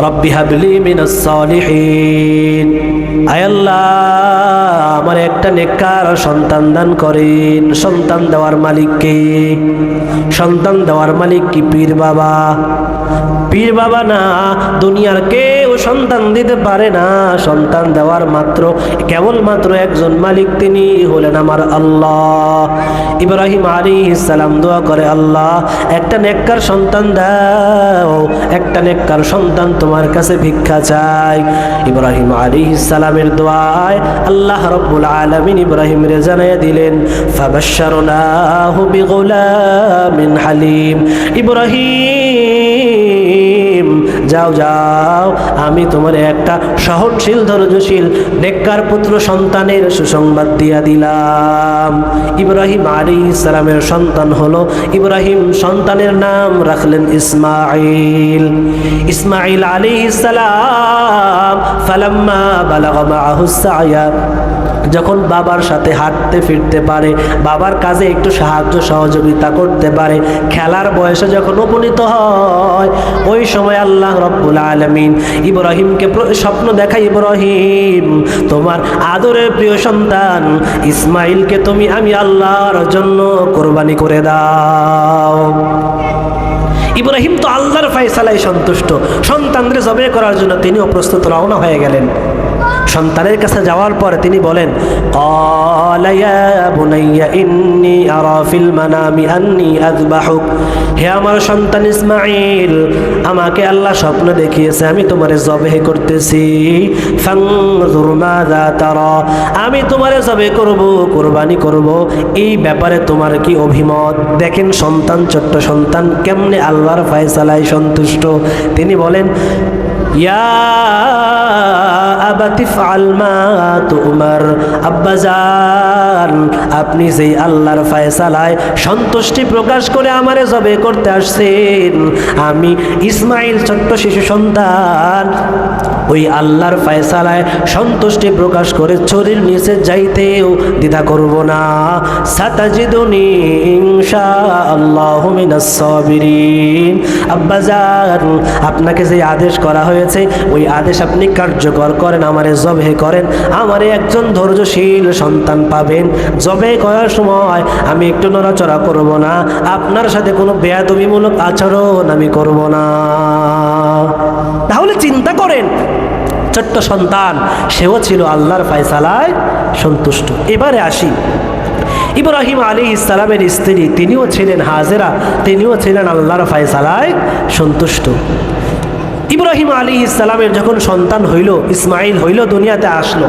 রব্বি হাবলি মিনাস সালিহিন। আয় আল্লাহ, আমার একটা নেককার সন্তান দান করেন। সন্তান দেওয়ার মালিক কে? সন্তান দেওয়ার মালিক কি পীর বাবা? পীর বাবা না, দুনিয়ার কেউ সন্তান দিতে পারে না। সন্তান দেওয়ার মাত্র কেবলমাত্র একজন মালিক, তিনি হলেন আমার আল্লাহ। ইব্রাহিম আলাইহিস সালাম দোয়া করে, আল্লাহ একটা নেককার সন্তান দাও, একটা নেককার সন্তান তোমার কাছে ভিক্ষা চাই। ইব্রাহিম আলাইহিস সালামের দোয়ায় আল্লাহ রাব্বুল আলামিন ইব্রাহিমরে জানায়া দিলেন, ফাবাশশারনাহু বিগুলামিন হালিম। ইব্রাহিম যাও যাও, আমি তোমার একটা সহনশীল ধৈর্যশীল নেককার পুত্র সন্তানের সুসংবাদ দিয়া দিলাম। ইব্রাহিম আলাইহিস সালামের সন্তান হলো ইব্রাহিম। সন্তানের নাম রাখলেন ইসমাঈল। ইসমাঈল আলাইহিস সালাম ফালাম্মা বালাগা মাআহুস সা'য়া, যখন বাবার সাথে হাঁটতে ফিরতে পারে, বাবার কাজে একটু সাহায্য সহযোগিতা করতে পারে, খেলার বয়সে যখন উপনীত হয়, ওই সময় আল্লাহ রাব্বুল আলামিন ইব্রাহিমকে স্বপ্ন দেখায়, ইব্রাহিম তোমার আদরের প্রিয় সন্তান ইসমাঈলকে তুমি আমি আল্লাহর জন্য কোরবানি করে দাও। ইব্রাহিম তো আল্লাহর ফয়সালায় সন্তুষ্ট। সন্তানদের জবে করার জন্য তিনিও প্রস্তুত রওনা হয়ে গেলেন। সন্তানের কাছে যাওয়ার পরে তিনি বলেন, ক্বালা ইয়া বুনাইয়া ইন্নী আরা ফিল মানামি আন্নী আযবাহুক। হে আমার সন্তান ইসমাঈল, আমাকে আল্লাহ স্বপ্ন দেখিয়েছে আমি তোমারে জবেহ করতেছি। ফানজুর মাযা তারা, আমি তোমারে জবেহ করব, কুরবানি করব, এই ব্যাপারে তোমার কি অভিমত? দেখেন সন্তান, ছোট্ট সন্তান কেমনে আল্লাহর ফয়সালায় সন্তুষ্ট। তিনি বলেন, ইয়া আবাতি ফাআল মা তুমার। আব্বাজান, আপনি যেই আল্লাহর ফয়সালায় সন্তুষ্টি প্রকাশ করে আমারে জবে করতে আসছেন, আমি ইসমাঈল ছোট্ট শিশু সন্তান ওই আল্লাহর ফয়সালায় সন্তুষ্টি প্রকাশ করে ছুরির নিচে যাইতেও দ্বিধা করব না। সাতাজিদুনি ইনশাআল্লাহু মিনাস সাবিরিন। আব্বাজান, আপনাকে যে আদেশ করা হয়েছে ওই আদেশ আপনি কার্যকর করেন, আমারে জবে করেন, আমারে একজন ধৈর্যশীল সন্তান পাবেন। জবে করার সময় আমি একটু নড়াচড়া করব না, আপনার সাথে কোনো বেয়াদবিমূলক আচরণ আমি করব না। তাহলে চিন্তা করেন, ছোট্ট সন্তান, সেও ছিল আল্লাহর ফয়সালায় সন্তুষ্ট। এবারে আসি, ইব্রাহিম আলাইহিস সালামের স্ত্রী, তিনিও ছিলেন হাজেরা, তিনিও ছিলেন আল্লাহর ফয়সালায় সন্তুষ্ট। ইব্রাহিম আলাইহিস সালামের যখন সন্তান হইল, ইসমাঈল হইল, দুনিয়াতে আসলো,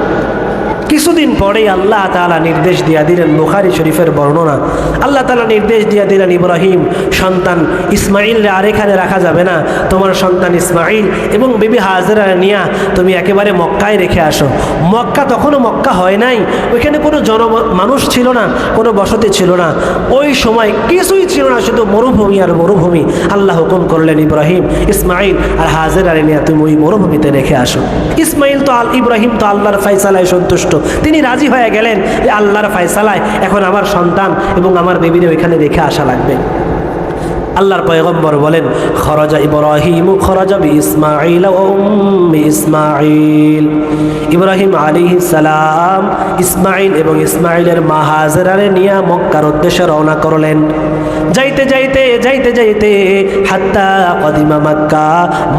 কিছুদিন পরেই আল্লাহ তাআলা নির্দেশ দিয়া দিলেন, বুখারী শরীফের বর্ণনা, আল্লাহ তাআলা নির্দেশ দিয়া দিলেন, ইব্রাহিম সন্তান ইসমাঈলরে আর এখানে রাখা যাবে না, তোমার সন্তান ইসমাঈল এবং বিবি হাজেরা নিয়া তুমি একেবারে মক্কায় রেখে আসো। মক্কা তখনও মক্কা হয় নাই, ওইখানে কোনো মানুষ ছিল না, কোনো বসতি ছিল না, ওই সময় কিছুই ছিল না, শুধু মরুভূমি আর মরুভূমি। আল্লাহ হুকুম করলেন, ইব্রাহিম ইসমাঈল আর হাজেরারে নিয়ে তুমি ওই মরুভূমিতে রেখে আসো। ইসমাঈল তো ইব্রাহিম তো আল্লাহর ফয়সালায় সন্তুষ্ট, তিনি রাজি হয়ে গেলেন যে আল্লাহর ফয়সালায় এখন আমার সন্তান এবং আমার বেবিরে ওইখানে রেখে আসা লাগবে। আল্লাহর পয়গম্বর বলেন, খরাজা ইব্রাহিম খরাজা বিইসমাঈল ওয়া উম্মি ইসমাঈল। ইব্রাহিম আলাইহিস সালাম ইসমাঈল এবং ইসমাঈলের মা হাজেরারে নিয়ে মক্কার উদ্দেশ্যে রওনা করলেন। যাইতে যাইতে যাইতে যাইতে হাত্তা কদিমা মক্কা,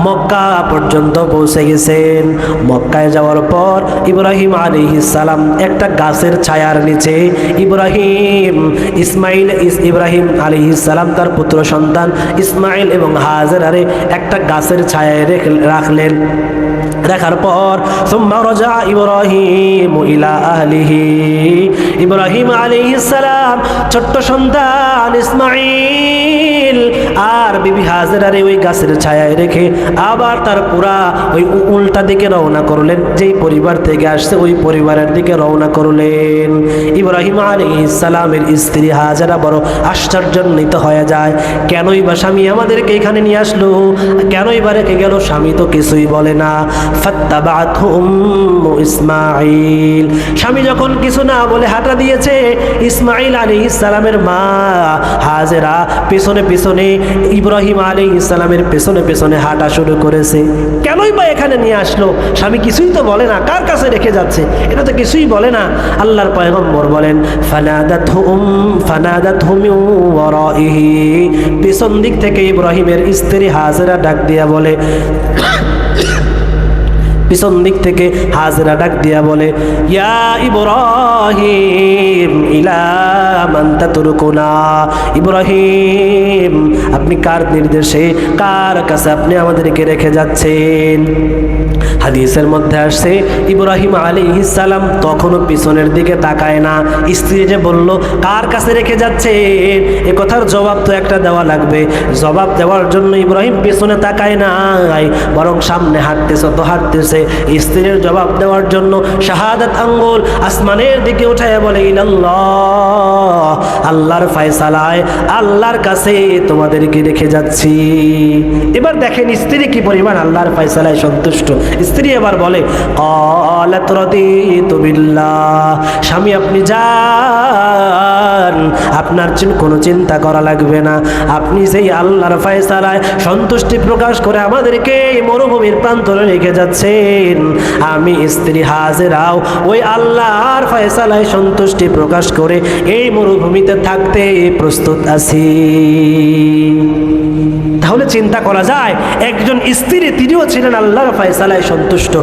মক্কা পর্যন্ত পৌঁছে গেছেন। মক্কায় যাওয়ার পর ইব্রাহিম আলাইহিস সালাম একটা গাছের ছায়ার নিচে ইব্রাহিম আলাইহিস সালাম তার পুত্র সন্তান ইসমাঈল এবং হাজেরারে একটা গাছের ছায়ায় রাখলেন। রাখার পর সুম্মা রাজা ইব্রাহিম ইলা আহলিহি, ইব্রাহিম আলাইহিস সালাম ছোট্ট সন্তান ইসমাঈল আর বিবি হাজেরারে ওই গাছের ছায়ায় রেখে আবার তার পুরা ওই উল্টা দিকে রওনা করলেন, যেই পরিবার থেকে আসছে ওই পরিবারের দিকে রওনা করলেন। ইব্রাহিম আলাইহিস সালামের স্ত্রী হাজেরা বড় আশ্চর্যান্বিত হয়ে যায়, কেনই বা স্বামী আমাদেরকে এখানে নিয়ে আসলো, কেনই বা রেখে গেল, স্বামী তো কিছুই বলে না। ফাত্তাবাতহু উম্মু ইসমাঈল, স্বামী যখন কিছু না বলে হাঁটা দিয়েছে, ইসমাঈল আলাইহিস সালামের মা হাজেরা পিছনে পিছনে ইব্রাহিম আলাইহিস সালামের পেছনে পেছনে হাঁটা শুরু করেছে। কেনই বা এখানে নিয়ে আসলো? স্বামী কিছুই তো বলে না, কার কাছে রেখে যাচ্ছে এটা তো কিছুই বলে না। আল্লাহর পয়গম্বর বলেন ফানাদাতহুম মিন ওয়ারাইহি, পেছন দিক থেকে ইব্রাহিমের স্ত্রী হাজেরা ডাক দিয়া বলে, পিছন দিক থেকে হাজেরা ডাক দিয়া বলে, ইয়া ইব্রাহিম ইলা মান তাতরুকুনা, ইব্রাহিম আপনি কার নির্দেশে, কার কাছে আপনি আমাদেরকে রেখে যাচ্ছেন? হাদিসের মধ্যে আসছে ইব্রাহিম আলাইহিস সালাম তখনও পিছনের দিকে তাকায় না। স্ত্রী যে বলল কার কাছে রেখে যাচ্ছে, এ কথার জবাব তো একটা দেওয়া লাগবে। জবাব দেওয়ার জন্য ইব্রাহিম পিছনে তাকায় নাই, বরং সামনে হাঁটতেছে তো হাঁটতেছে। স্ত্রীর জবাব দেওয়ার জন্য শাহাদাত আঙ্গুল আসমানের দিকে উঠায় বলে, ইলাল্লাহ, আল্লাহর ফয়সালায়, আল্লাহর কাছে তোমাদেরকে রেখে যাচ্ছি। এবার দেখেন স্ত্রী কি পরিমাণ আল্লাহর ফয়সালায় সন্তুষ্ট। স্ত্রী এবার বলে, ক্বালাত রাদিতু বিল্লাহ, স্বামী আপনি যান, আপনার কোনো চিন্তা করা লাগবে না। আপনি সেই আল্লাহর ফয়সালায় সন্তুষ্টি প্রকাশ করে আমাদেরকে মরুভূমির প্রান্তরে রেখে যাচ্ছেন। আমি স্ত্রী হাজেরাও ওই আল্লাহর ফয়সালায় সন্তুষ্টি প্রকাশ করে এই মরুভূমিতে থাকতে প্রস্তুত আছি। তাহলে চিন্তা করা যায়, একজন স্ত্রী তিনিও ছিলেন আল্লাহর ফয়সালায় সন্তুষ্ট।